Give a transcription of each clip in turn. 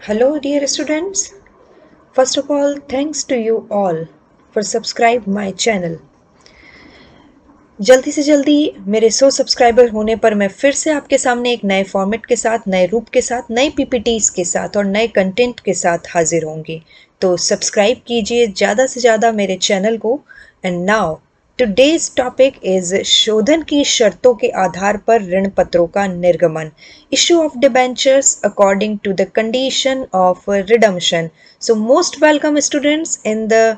Hello dear students. First of all, thanks to you all for subscribe my channel. जल्दी से जल्दी मेरे 100 subscriber होने पर मैं फिर से आपके सामने एक नए फॉर्मेट के साथ, नए रूप के साथ, नई पीपीटीज के साथ और नए कंटेंट के साथ हाजिर होंगी। तो सब्सक्राइब कीजिए ज़्यादा से ज़्यादा मेरे चैनल को। And now today's topic is शोधन की शर्तों के आधार पर ऋण पत्रों का निर्गमन, issue of debentures according to the condition of redemption. So most welcome students in the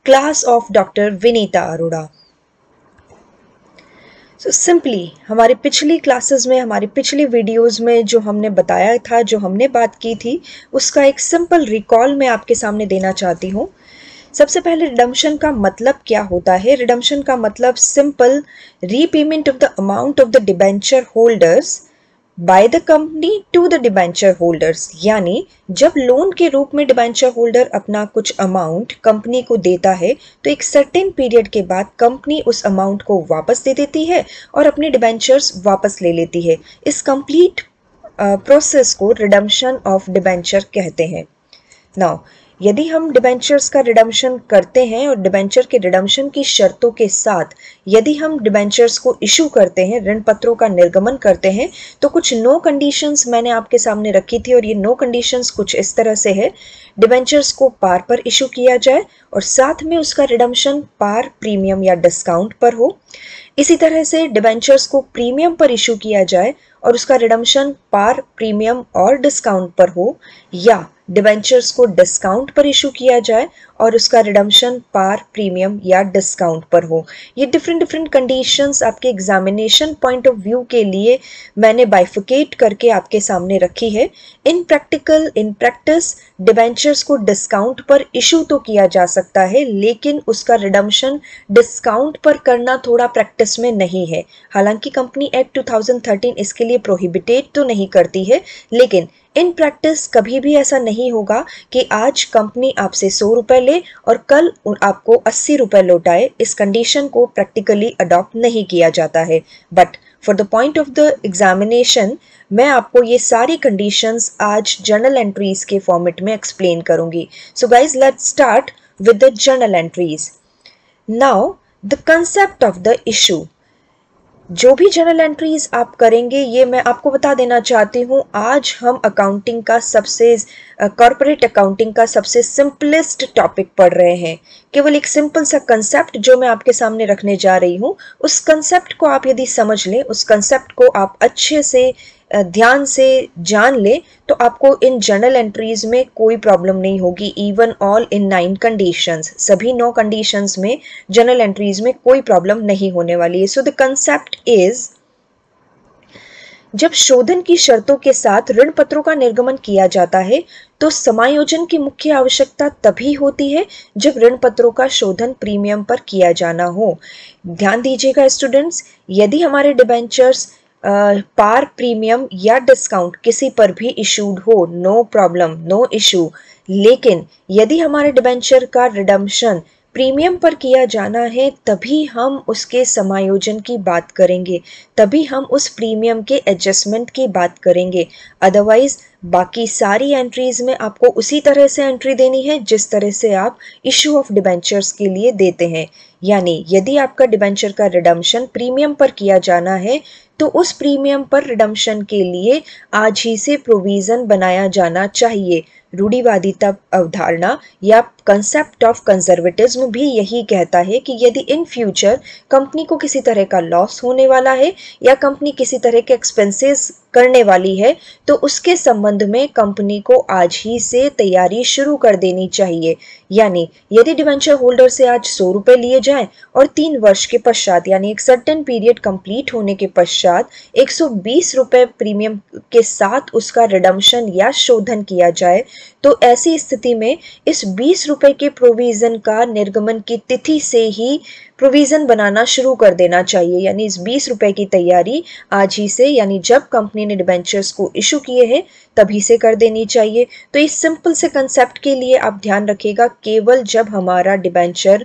class of doctor Vinita Arora. Simply हमारी पिछली क्लासेस में, हमारी पिछली वीडियोस में जो हमने बताया था, जो हमने बात की थी, उसका एक सिंपल रिकॉल मैं आपके सामने देना चाहती हूँ। सबसे पहले रिडम्पशन का मतलब क्या होता है? रिडम्पशन का मतलब simple repayment of the amount of the debenture holders by the company to the debenture holders. यानी जब लोन के रूप में डिबेंचर होल्डर अपना कुछ अमाउंट कंपनी को देता है तो एक सर्टेन पीरियड के बाद कंपनी उस अमाउंट को वापस दे देती है और अपने डिबेंचर्स वापस ले लेती है। इस कंप्लीट प्रोसेस को रिडम्पशन ऑफ डिबेंचर कहते हैं। नाउ यदि हम डिबेंचर्स का रिडम्पशन करते हैं और डिबेंचर के रिडम्पशन की शर्तों के साथ यदि हम डिबेंचर्स को इशू करते हैं, ऋण पत्रों का निर्गमन करते हैं, तो कुछ नो कंडीशंस मैंने आपके सामने रखी थी और ये नो कंडीशंस कुछ इस तरह से है। डिबेंचर्स को पार पर इशू किया जाए और साथ में उसका रिडम्पशन पार, प्रीमियम या डिस्काउंट पर हो। इसी तरह से डिबेंचर्स को प्रीमियम पर इशू किया जाए और उसका रिडम्पशन पार, प्रीमियम और डिस्काउंट पर हो, या डिबेंचर्स को डिस्काउंट पर इशू किया जाए और उसका रिडम्पशन पार, प्रीमियम या डिस्काउंट पर हो। ये डिफरेंट कंडीशंस आपके एग्जामिनेशन पॉइंट ऑफ व्यू के लिए मैंने बाइफिकेट करके आपके सामने रखी है। इन प्रैक्टिस डिबेंचर्स को डिस्काउंट पर इशू तो किया जा सकता है, लेकिन उसका रिडम्पशन डिस्काउंट पर करना थोड़ा प्रैक्टिस में नहीं है। हालांकि कंपनी एक्ट 2013 इसके लिए प्रोहिबिटेड तो नहीं करती है, लेकिन इन प्रैक्टिस कभी भी ऐसा नहीं होगा कि आज कंपनी आपसे 100 रुपए ले और कल आपको 80 रुपए लौटाए। इस कंडीशन को प्रैक्टिकली अडॉप्ट नहीं किया जाता है। But for the point of the examination मैं आपको ये सारी कंडीशंस आज जर्नल एंट्रीज के फॉर्मेट में एक्सप्लेन करूंगी। So guys let's start with the journal entries. Now the concept of the issue. जो भी जर्नल एंट्रीज आप करेंगे ये मैं आपको बता देना चाहती हूँ, आज हम अकाउंटिंग का कॉर्पोरेट अकाउंटिंग का सबसे सिंपलेस्ट टॉपिक पढ़ रहे हैं। केवल एक सिंपल सा कंसेप्ट जो मैं आपके सामने रखने जा रही हूँ, उस कंसेप्ट को आप यदि समझ लें, उस कंसेप्ट को आप अच्छे से ध्यान से जान ले, तो आपको इन जर्नल एंट्रीज में कोई प्रॉब्लम नहीं होगी। इवन ऑल इन 9 कंडीशंस, सभी 9 कंडीशंस में जर्नल एंट्रीज में कोई प्रॉब्लम नहीं होने वाली है। सो द कंसेप्ट इज, जब शोधन की शर्तों के साथ ऋण पत्रों का निर्गमन किया जाता है तो समायोजन की मुख्य आवश्यकता तभी होती है जब ऋण पत्रों का शोधन प्रीमियम पर किया जाना हो। ध्यान दीजिएगा स्टूडेंट्स, यदि हमारे डिबेंचर्स पार, प्रीमियम या डिस्काउंट किसी पर भी इशूड हो, नो प्रॉब्लम, नो इशू। लेकिन यदि हमारे डिबेंचर का रिडम्पशन प्रीमियम पर किया जाना है, तभी हम उसके समायोजन की बात करेंगे, तभी हम उस प्रीमियम के एडजस्टमेंट की बात करेंगे। अदरवाइज बाकी सारी एंट्रीज में आपको उसी तरह से एंट्री देनी है जिस तरह से आप इशू ऑफ डिबेंचर्स के लिए देते हैं। यानी यदि आपका डिबेंचर का रिडम्पशन प्रीमियम पर किया जाना है तो उस प्रीमियम पर रिडम्पशन के लिए आज ही से प्रोविजन बनाया जाना चाहिए। रूढ़िवादिता अवधारणा या कंसेप्ट ऑफ कंजर्वेटिज्म भी यही कहता है कि यदि इन फ्यूचर कंपनी को किसी तरह का लॉस होने वाला है या कंपनी किसी तरह के एक्सपेंसेस करने वाली है तो उसके संबंध में कंपनी को आज ही से तैयारी शुरू कर देनी चाहिए। यानी यदि डिबेंचर होल्डर से आज 100 रुपए लिए जाएं और 3 वर्ष के पश्चात, यानी एक सर्टेन पीरियड कंप्लीट होने के पश्चात 120 रुपए प्रीमियम के साथ उसका रिडम्पशन या शोधन किया जाए, तो ऐसी स्थिति में इस 20 रुपए के प्रोविजन का निर्गमन की तिथि से ही प्रोविजन बनाना शुरू कर देना चाहिए। यानी इस 20 रुपए की तैयारी आज ही से, यानी जब कंपनी ने डिबेंचर्स को इशू किए हैं तभी से कर देनी चाहिए। तो इस सिंपल से कंसेप्ट के लिए आप ध्यान रखिएगा, केवल जब हमारा डिबेंचर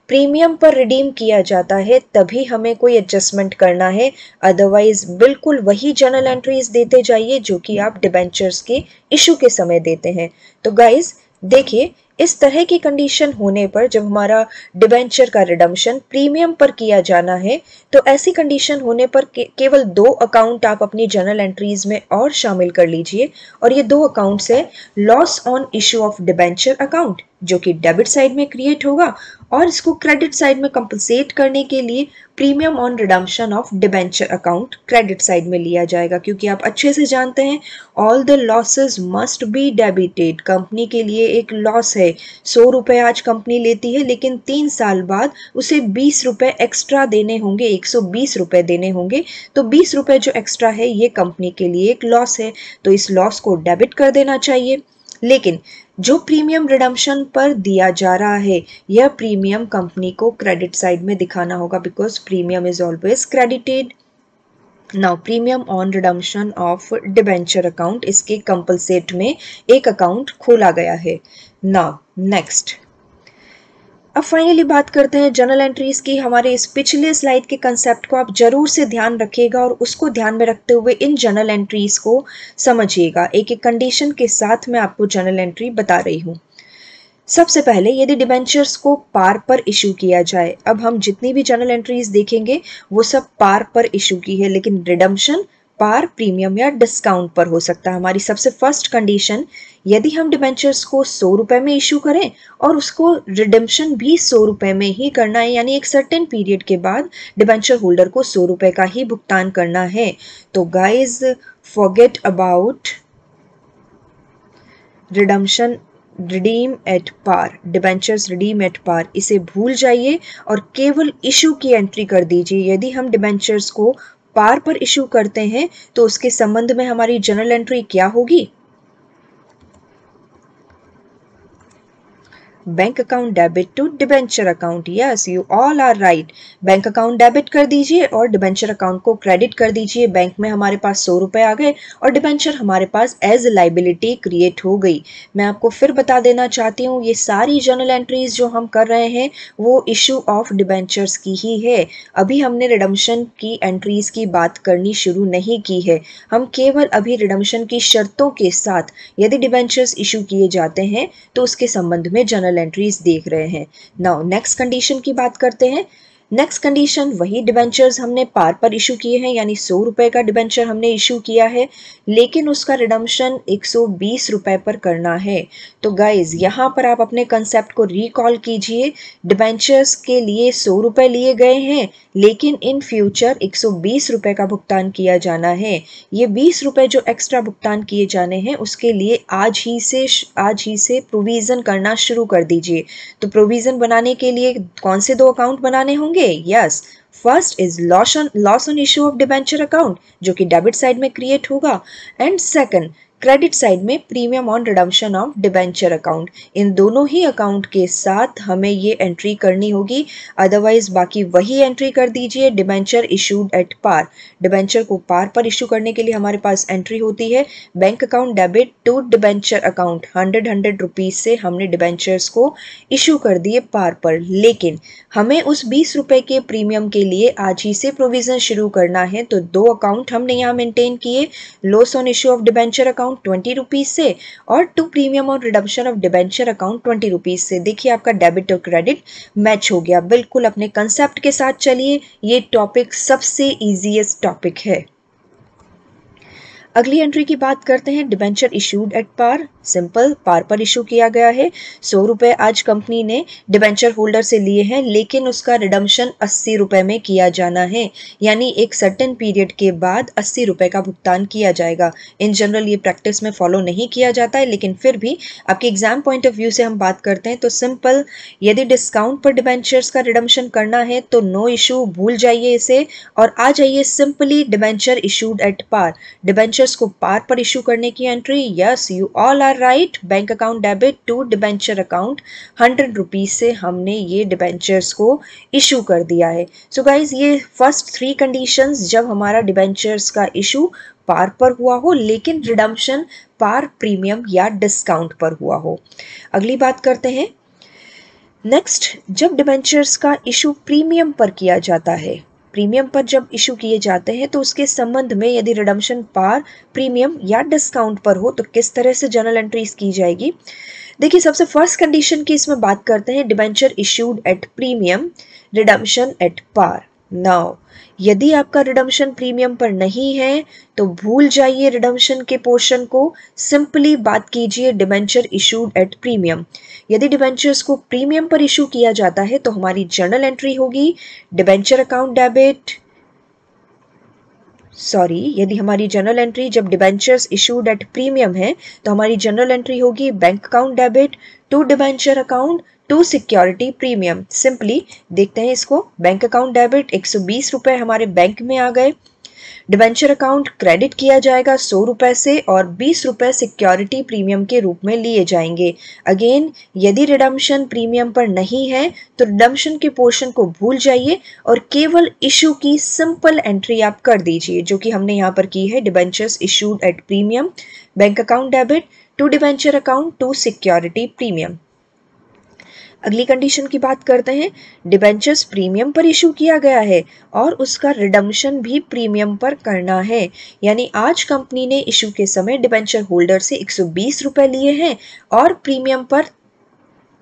प्रीमियम पर रिडीम किया जाता है तभी हमें कोई एडजस्टमेंट करना है, अदरवाइज बिल्कुल वही जर्नल एंट्रीज देते जाइए जो कि आप डिबेंचर्स के इशू के समय देते हैं। तो गाइज देखिए, इस तरह की कंडीशन होने पर जब हमारा डिबेंचर का रिडम्पशन प्रीमियम पर किया जाना है, तो ऐसी कंडीशन होने पर केवल 2 अकाउंट आप अपनी जर्नल एंट्रीज में और शामिल कर लीजिए, और ये 2 अकाउंट्स है loss on issue of debenture account जो कि डेबिट साइड में क्रिएट होगा, और इसको क्रेडिट साइड में कंपनसेट करने के लिए premium on redemption of debenture account credit side में लिया जाएगा, क्योंकि आप अच्छे से जानते हैं all the losses must be debited. Company के लिए एक लॉस है, 100 रुपए आज कंपनी लेती है, लेकिन 3 साल बाद उसे 20 रुपए एक्स्ट्रा देने होंगे, 120 रुपए देने होंगे, तो 20 रुपए जो एक्स्ट्रा है ये कंपनी के लिए एक लॉस है, तो इस लॉस को डेबिट कर देना चाहिए। लेकिन जो प्रीमियम रिडम्पशन पर दिया जा रहा है, यह प्रीमियम कंपनी को क्रेडिट साइड में दिखाना होगा, because premium is always credited. Now premium on redemption of debenture account, इसके कंपलसेट में एक अकाउंट खोला गया है। नाउ नेक्स्ट, अब फाइनली बात करते हैं जर्नल एंट्रीज की। हमारे इस पिछले स्लाइड के कंसेप्ट को आप जरूर से ध्यान रखिएगा और उसको ध्यान में रखते हुए इन जर्नल एंट्रीज को समझिएगा। एक एक कंडीशन के साथ मैं आपको जर्नल एंट्री बता रही हूँ। सबसे पहले, यदि डिबेंचर्स को पार पर इशू किया जाए, अब हम जितनी भी जर्नल एंट्रीज देखेंगे वो सब पार पर इशू की है, लेकिन रिडम्पशन पार, प्रीमियम या डिस्काउंट पर हो सकता है। हमारी सबसे फर्स्ट कंडीशन, यदि हम डिबेंचर्स को 100 रुपए में इशू करें और उसको रिडम्पशन भी 100 रुपए में ही करना है, यानी एक सर्टेन पीरियड के बाद डिबेंचर होल्डर को 100 रुपए का ही भुगतान करना है, तो guys forget about redemption, redeem at par, debentures redeem at par, इसे भूल जाइए और केवल इशू की एंट्री कर दीजिए। यदि हम डिबेंचर्स को पार पर इशू करते हैं तो उसके संबंध में हमारी जर्नल एंट्री क्या होगी? Bank account debit to debenture account. Yes, you all are right. Bank account debit कर दीजिए और डिबेंचर अकाउंट को क्रेडिट कर दीजिए। बैंक में हमारे पास 100 रुपए आ गए और डिबेंचर हमारे पास एज लाइबिलिटी क्रिएट हो गई। मैं आपको फिर बता देना चाहती हूँ, ये सारी जर्नल एंट्रीज जो हम कर रहे हैं वो इशू ऑफ डिबेंचर्स की ही है। अभी हमने रिडम्पशन की एंट्रीज की बात करनी शुरू नहीं की है। हम केवल अभी रिडम्पशन की शर्तों के साथ यदि डिबेंचर्स इशू किए जाते हैं तो उसके संबंध में जर्नल एंट्रीज देख रहे हैं। नाउ नेक्स्ट कंडीशन की बात करते हैं। नेक्स्ट कंडीशन, वही डिबेंचर्स हमने पार पर इशू किए हैं, यानी 100 रुपए का डिबेंचर हमने इशू किया है, लेकिन उसका रिडम्पशन 120 रुपए पर करना है। तो गाइज यहाँ पर आप अपने कंसेप्ट को रिकॉल कीजिए। डिबेंचर्स के लिए 100 रुपए लिए गए हैं, लेकिन इन फ्यूचर 120 रुपए का भुगतान किया जाना है। ये 20 रुपए जो एक्स्ट्रा भुगतान किए जाने हैं उसके लिए आज ही से प्रोविजन करना शुरू कर दीजिए। तो प्रोविजन बनाने के लिए कौन से 2 अकाउंट बनाने होंगे? Yes, first is loss on issue of debenture account जो कि डेबिट साइड में क्रिएट होगा, एंड सेकंड क्रेडिट साइड में premium on redemption of debenture account. इन दोनों ही अकाउंट के साथ हमें ये एंट्री करनी होगी, अदरवाइज बाकी वही एंट्री कर दीजिए। Debenture issued at par, debenture को पार पर इशू करने के लिए हमारे पास एंट्री होती है bank account debit to debenture account. 100 rupees से हमने डिबेंचर्स को इशू कर दिए पार पर, लेकिन हमें उस 20 रुपए के प्रीमियम के लिए आज ही से प्रोविजन शुरू करना है। तो 2 अकाउंट हमने यहाँ मेंटेन किए, loss on issue of debenture account 20 rupees से और to premium on redemption of debenture account 20 rupees से। देखिए आपका डेबिट और क्रेडिट मैच हो गया। बिल्कुल अपने कंसेप्ट के साथ चलिए, ये टॉपिक सबसे इजीएस्ट टॉपिक है। अगली एंट्री की बात करते हैं, debenture issued at par. Simple, par पर इशू किया गया है। 100 रुपए आज कंपनी ने डिबेंचर होल्डर से लिए हैं, लेकिन उसका रिडम्पशन 80 रुपए में किया जाना है, यानी एक सर्टेन पीरियड के बाद 80 रुपए का भुगतान किया जाएगा। इन जनरल ये प्रैक्टिस में फॉलो नहीं किया जाता है, लेकिन फिर भी आपके एग्जाम पॉइंट ऑफ व्यू से हम बात करते हैं तो सिंपल, यदि डिस्काउंट पर डिबेंचर्स का रिडम्पशन करना है तो नो इशू, भूल जाइए इसे और आ जाइए simply debenture issued at par. Debenture को पार पर इशू करने की entry, yes you all are right, bank account debit to debenture account 100 rupees से हमने ये डिबेंचर्स को इशू कर दिया है। सो गाइज, ये फर्स्ट 3 कंडीशंस जब हमारा डिबेंचर्स का इशू पार पर हुआ हो लेकिन रिडम्पशन पार, प्रीमियम या डिस्काउंट पर हुआ हो। अगली बात करते हैं, नेक्स्ट, जब डिबेंचर्स का इशू प्रीमियम पर किया जाता है, प्रीमियम पर जब इशू किए जाते हैं तो उसके संबंध में यदि रिडम्पशन पार प्रीमियम या डिस्काउंट पर हो तो किस तरह से जर्नल एंट्रीज की जाएगी। देखिए, सबसे फर्स्ट कंडीशन की इसमें बात करते हैं, debenture issued at premium, redemption at par. Now यदि आपका रिडम्पशन प्रीमियम पर नहीं है तो भूल जाइए रिडम्पशन के पोर्शन को, सिंपली बात कीजिए डिबेंचर इशूड एट प्रीमियम। यदि डिबेंचर्स को प्रीमियम पर इशू किया जाता है तो हमारी जर्नल एंट्री होगी डिबेंचर अकाउंट डेबिट, यदि हमारी जर्नल एंट्री जब डिबेंचर्स इशूड एट प्रीमियम है तो हमारी जर्नल एंट्री होगी bank account debit to debenture account to security premium. Simply देखते हैं इसको, बैंक अकाउंट डेबिट 120 रुपए हमारे बैंक में आ गए, डिबेंचर अकाउंट क्रेडिट किया जाएगा 100 रुपए से और 20 रुपए सिक्योरिटी प्रीमियम के रूप में लिए जाएंगे। अगेन, यदि रिडम्पशन प्रीमियम पर नहीं है तो रिडम्पशन के पोर्शन को भूल जाइए और केवल इशू की सिंपल एंट्री आप कर दीजिए, जो कि हमने यहाँ पर की है, debentures issued at premium, bank account debit to debenture account to security premium. अगली कंडीशन की बात करते हैं, डिबेंचर्स प्रीमियम पर इशू किया गया है और उसका रिडम्पशन भी प्रीमियम पर करना है, यानी आज कंपनी ने इशू के समय डिबेंचर होल्डर से 120 रुपए लिए हैं और प्रीमियम पर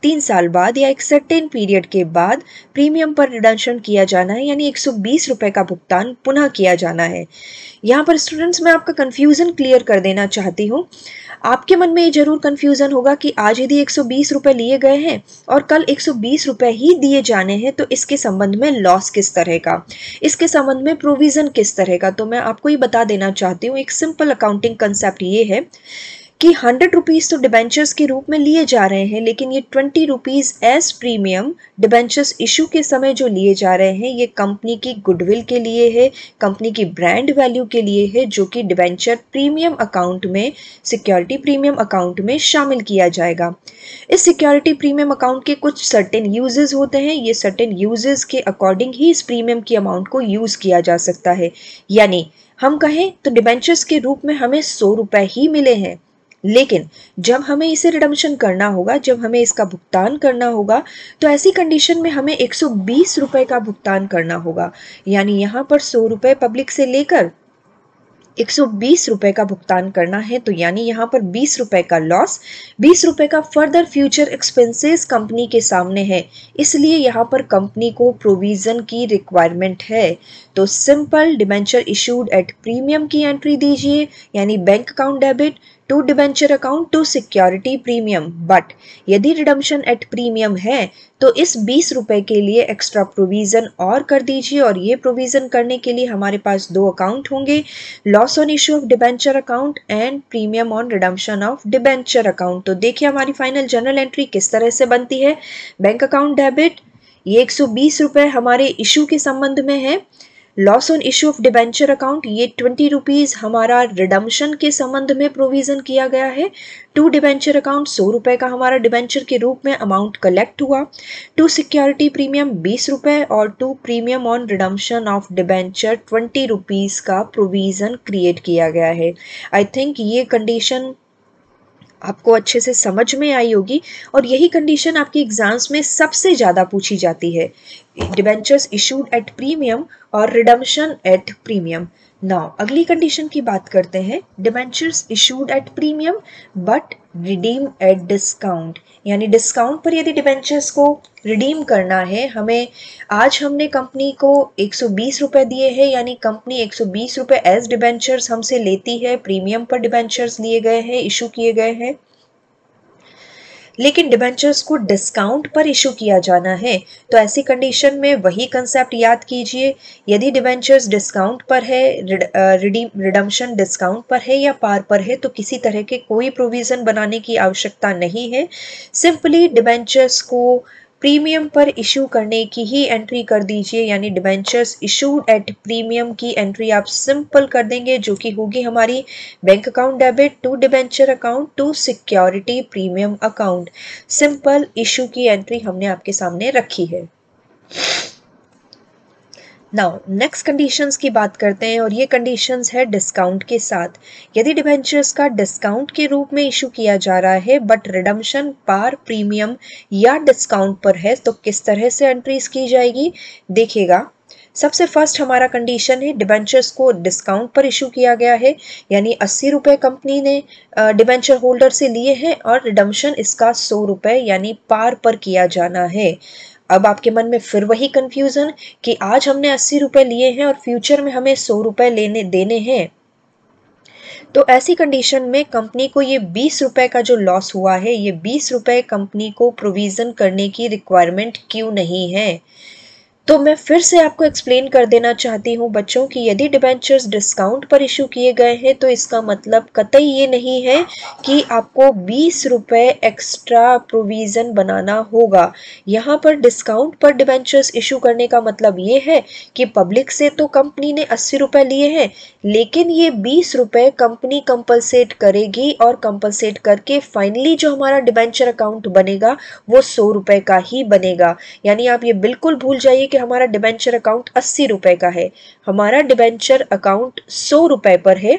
3 साल बाद या एक सर्टेन पीरियड के बाद प्रीमियम पर रिडम्पशन किया जाना है, यानी 120 रुपए का भुगतान पुनः किया जाना है। यहाँ पर स्टूडेंट्स मैं आपका कंफ्यूजन क्लियर कर देना चाहती हूँ। आपके मन में ये जरूर कंफ्यूजन होगा कि आज यदि 120 रुपए लिए गए हैं और कल 120 रुपए ही दिए जाने हैं तो इसके संबंध में लॉस किस तरह का, इसके संबंध में प्रोविजन किस तरह का। तो मैं आपको ये बता देना चाहती हूँ, एक सिंपल अकाउंटिंग कंसेप्ट ये है कि 100 रुपीज तो डिबेंचर्स के रूप में लिए जा रहे हैं, लेकिन ये 20 rupees as premium debentures issue के समय जो लिए जा रहे हैं ये कंपनी की गुडविल के लिए है, कंपनी की ब्रांड वैल्यू के लिए है, जो कि डिबेंचर प्रीमियम अकाउंट में, सिक्योरिटी प्रीमियम अकाउंट में शामिल किया जाएगा। इस सिक्योरिटी प्रीमियम अकाउंट के कुछ सर्टेन यूजेस होते हैं, ये सर्टेन यूजेस के अकॉर्डिंग ही इस प्रीमियम की अमाउंट को यूज किया जा सकता है। यानी हम कहें तो डिबेंचर्स के रूप में हमें 100 रुपए ही मिले हैं, लेकिन जब हमें इसे रिडम्पशन करना होगा, जब हमें इसका भुगतान करना होगा तो ऐसी कंडीशन में हमें 120 रुपए का भुगतान करना होगा। यानी यहाँ पर 100 रुपए पब्लिक से लेकर 120 रुपए का भुगतान करना है, तो यानी यहाँ पर 20 रुपए का लॉस, 20 रुपए का फर्दर फ्यूचर एक्सपेंसेस कंपनी के सामने है, इसलिए यहाँ पर कंपनी को प्रोविजन की रिक्वायरमेंट है। तो simple debenture issued at premium की एंट्री दीजिए, यानी bank account debit to debenture account to security premium. But यदि रिडम्पशन एट प्रीमियम है तो इस 20 रुपए के लिए एक्स्ट्रा प्रोविजन और कर दीजिए, और ये प्रोविजन करने के लिए हमारे पास 2 अकाउंट होंगे, loss on issue of debenture account and premium on redemption of debenture account. तो देखिए हमारी फाइनल जर्नल एंट्री किस तरह से बनती है। बैंक अकाउंट डेबिट, ये 120 रुपए हमारे इशू के संबंध में है, loss on issue of debenture account ये 20 रुपीज हमारा रिडम्पशन के संबंध में प्रोविजन किया गया है, टू डिबेंचर अकाउंट 100 रुपए का हमारा डिबेंचर के रूप में अमाउंट कलेक्ट हुआ, टू सिक्योरिटी प्रीमियम 20 रुपए और to premium on redemption of debenture 20 rupees का प्रोविजन क्रिएट किया गया है। आई थिंक ये कंडीशन आपको अच्छे से समझ में आई होगी और यही कंडीशन आपके एग्जाम्स में सबसे ज़्यादा पूछी जाती है, डिबेंचर्स इशूड एट प्रीमियम और रिडम्पशन एट प्रीमियम। नाउ अगली कंडीशन की बात करते हैं, debentures issued at premium but redeem at discount, यानी डिस्काउंट पर यदि डिबेंचर्स को रिडीम करना है, हमें आज हमने कंपनी को 120 रुपए दिए हैं, यानी कंपनी 120 रुपए एज डिबेंचर्स हमसे लेती है, प्रीमियम पर डिबेंचर्स लिए गए हैं, इशू किए गए हैं, लेकिन डिबेंचर्स को डिस्काउंट पर इशू किया जाना है। तो ऐसी कंडीशन में वही कंसेप्ट याद कीजिए, यदि डिबेंचर्स डिस्काउंट पर है, रिडम्पशन डिस्काउंट पर है या पार पर है, तो किसी तरह के कोई प्रोविजन बनाने की आवश्यकता नहीं है। सिंपली डिबेंचर्स को प्रीमियम पर इशू करने की ही एंट्री कर दीजिए, यानी डिबेंचर्स इशूड एट प्रीमियम की एंट्री आप सिंपल कर देंगे, जो कि होगी हमारी bank account debit to debenture account to security premium account. Simple issue की एंट्री हमने आपके सामने रखी है। नाउ नेक्स्ट कंडीशंस की बात करते हैं और ये कंडीशंस है डिस्काउंट के साथ। यदि डिबेंचर्स का डिस्काउंट के रूप में इशू किया जा रहा है बट रिडम्पशन पार प्रीमियम या डिस्काउंट पर है तो किस तरह से एंट्रीज की जाएगी देखिएगा। सबसे फर्स्ट हमारा कंडीशन है डिबेंचर्स को डिस्काउंट पर इशू किया गया है, यानी 80 रुपये कंपनी ने डिबेंचर होल्डर से लिए हैं और रिडम्पशन इसका 100 रुपये यानी पार पर किया जाना है। अब आपके मन में फिर वही कंफ्यूजन कि आज हमने 80 रुपये लिए हैं और फ्यूचर में हमें 100 रुपये लेने देने हैं। तो ऐसी कंडीशन में कंपनी को ये 20 रुपए का जो लॉस हुआ है, ये 20 रुपए कंपनी को प्रोविजन करने की रिक्वायरमेंट क्यों नहीं है। तो मैं फिर से आपको एक्सप्लेन कर देना चाहती हूँ बच्चों कि यदि डिबेंचर्स डिस्काउंट पर इशू किए गए हैं तो इसका मतलब कतई ये नहीं है कि आपको 20 रुपये एक्स्ट्रा प्रोविज़न बनाना होगा। यहाँ पर डिस्काउंट पर डिबेंचर्स इशू करने का मतलब ये है कि पब्लिक से तो कंपनी ने 80 रुपये लिए हैं, लेकिन ये 20 रुपये कंपनी कंपलसेट करेगी और कंपलसेट करके फाइनली जो हमारा डिबेंचर अकाउंट बनेगा वो 100 रुपये का ही बनेगा। यानी आप ये बिल्कुल भूल जाइए कि हमारा डिबेंचर अकाउंट 80 रुपए का है, हमारा डिबेंचर अकाउंट 100 रुपए पर है।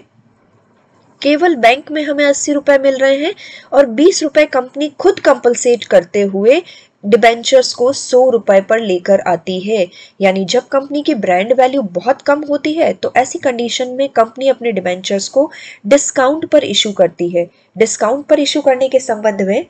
केवल बैंक में हमें 80 रुपए मिल रहे हैं और 20 रुपए कंपनी खुद कंपलसेट करते हुए डिबेंचर्स को 100 रुपए पर लेकर आती है। यानी जब कंपनी की ब्रांड वैल्यू बहुत कम होती है तो ऐसी कंडीशन में कंपनी अपने डिबेंचर्स को डिस्काउंट पर इशू करती है। डिस्काउंट पर इशू करने के संबंध में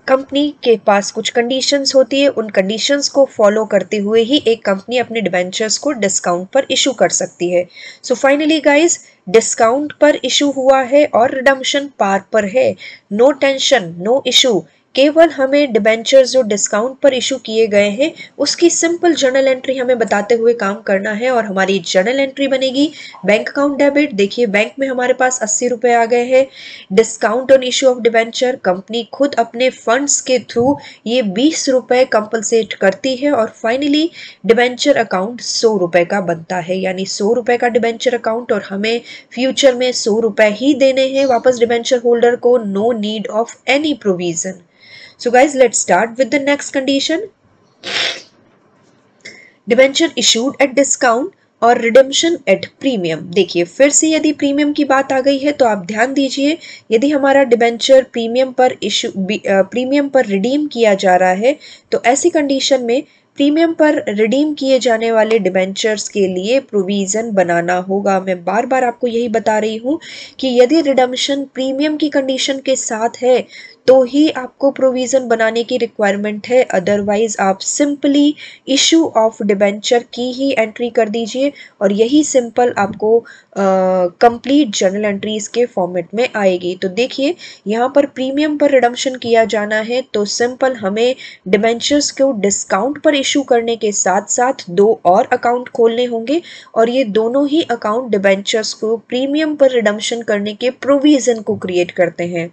कंपनी के पास कुछ कंडीशंस होती है, उन कंडीशंस को फॉलो करते हुए ही एक कंपनी अपने डिबेंचर्स को डिस्काउंट पर इशू कर सकती है। सो फाइनली गाइस, डिस्काउंट पर इशू हुआ है और रिडम्पशन पार पर है। No tension, no issue. केवल हमें डिबेंचर्स जो डिस्काउंट पर इशू किए गए हैं उसकी सिंपल जर्नल एंट्री हमें बताते हुए काम करना है और हमारी जर्नल एंट्री बनेगी बैंक अकाउंट डेबिट। देखिए बैंक में हमारे पास 80 रुपए आ गए हैं। Discount on issue of debenture, company खुद अपने फंड्स के थ्रू ये 20 रुपए कंपलसेट करती है और फाइनली डिबेंचर अकाउंट 100 रुपए का बनता है। यानी 100 रुपए का डिबेंचर अकाउंट और हमें फ्यूचर में 100 रुपए ही देने हैं वापस डिबेंचर होल्डर को। No need of any provision. So guys, let's start with the next condition. Debenture issued at discount और रिडेम्पशन एट प्रीमियम। देखिए फिर से यदि प्रीमियम की बात आ गई है तो आप ध्यान दीजिए, यदि हमारा डिबेंचर प्रीमियम पर रिडीम किया जा रहा है तो ऐसी कंडीशन में प्रीमियम पर रिडीम किए जाने वाले डिबेंचर्स के लिए प्रोविज़न बनाना होगा। मैं बार बार आपको यही बता रही हूँ कि यदि रिडम्पशन प्रीमियम की कंडीशन के साथ है तो ही आपको प्रोविज़न बनाने की रिक्वायरमेंट है, अदरवाइज आप सिंपली इशू ऑफ डिबेंचर की ही एंट्री कर दीजिए और यही सिंपल आपको कंप्लीट जर्नल एंट्रीज के फॉर्मेट में आएगी। तो देखिए यहाँ पर प्रीमियम पर रिडम्पशन किया जाना है तो सिंपल हमें डिबेंचर्स को डिस्काउंट पर इशू करने के साथ साथ 2 और अकाउंट खोलने होंगे और ये दोनों ही अकाउंट डिबेंचर्स को प्रीमियम पर रिडम्पशन करने के प्रोविज़न को क्रिएट करते हैं।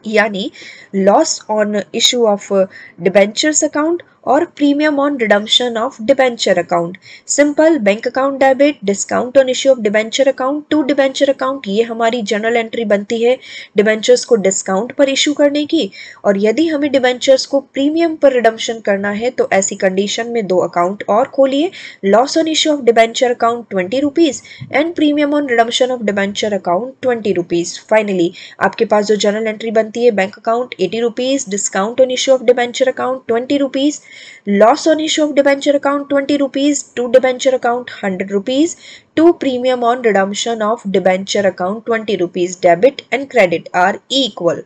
यानी loss on issue of debentures account और premium on redemption of debenture account. Simple bank account debit, discount on issue of debenture account to debenture account, ये हमारी जनरल एंट्री बनती है डिबेंचर्स को डिस्काउंट पर इशू करने की। और यदि हमें डिबेंचर्स को प्रीमियम पर रिडम्पशन करना है तो ऐसी कंडीशन में 2 अकाउंट और खोलिए, loss on issue of debenture account 20 rupees and premium on redemption of debenture account 20 rupees. Finally आपके पास जो जनरल एंट्री बनती है bank account 80 rupees, discount on issue of debenture account 20 rupees, loss on issue of debenture account 20 rupees, to debenture account 100 rupees, to premium on redemption of debenture account 20 rupees. Debit and credit are equal.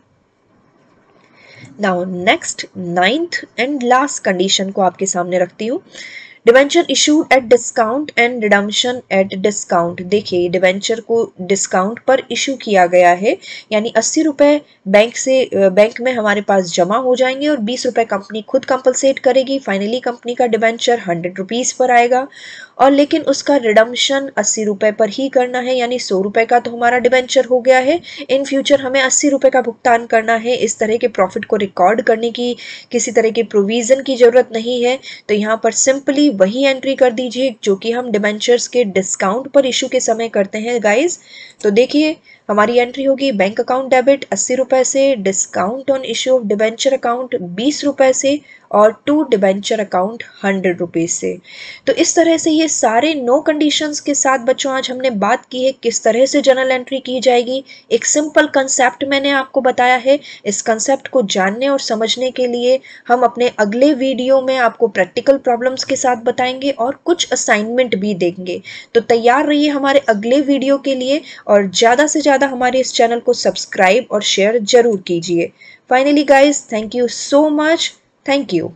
Now next 9th and last condition को आपके सामने रखती हूँ। Debenture issued at discount and redemption at discount. देखिए debenture को discount पर issue किया गया है, यानी 80 रुपये बैंक में हमारे पास जमा हो जाएंगे और 20 रुपये कंपनी खुद कंपलसेट करेगी। फाइनली कंपनी का डिबेंचर 100 रुपीज़ पर आएगा और लेकिन उसका रिडम्पशन 80 रुपये पर ही करना है, यानी 100 रुपये का तो हमारा डिबेंचर हो गया है। इन फ्यूचर हमें 80 रुपये का भुगतान करना है। इस तरह के प्रॉफिट को रिकॉर्ड करने की किसी तरह के प्रोविज़न की ज़रूरत नहीं है। तो यहाँ पर सिंपली वही एंट्री कर दीजिए जो कि हम डिबेंचर्स के डिस्काउंट पर इशू के समय करते हैं गाइज। तो देखिए हमारी एंट्री होगी बैंक अकाउंट डेबिट 80 रुपए से, discount on issue of debenture account 20 रुपए से और टू डिबेंचर अकाउंट 100 रुपीज से। तो इस तरह से ये सारे नो कंडीशंस के साथ बच्चों आज हमने बात की है किस तरह से जर्नल एंट्री की जाएगी। एक सिंपल कंसेप्ट मैंने आपको बताया है। इस कंसेप्ट को जानने और समझने के लिए हम अपने अगले वीडियो में आपको प्रैक्टिकल प्रॉब्लम्स के साथ बताएंगे और कुछ असाइनमेंट भी देंगे। तो तैयार रहिए हमारे अगले वीडियो के लिए और ज़्यादा से ज़्यादा हमारे इस चैनल को सब्सक्राइब और शेयर जरूर कीजिए। Finally guys, thank you so much. Thank you.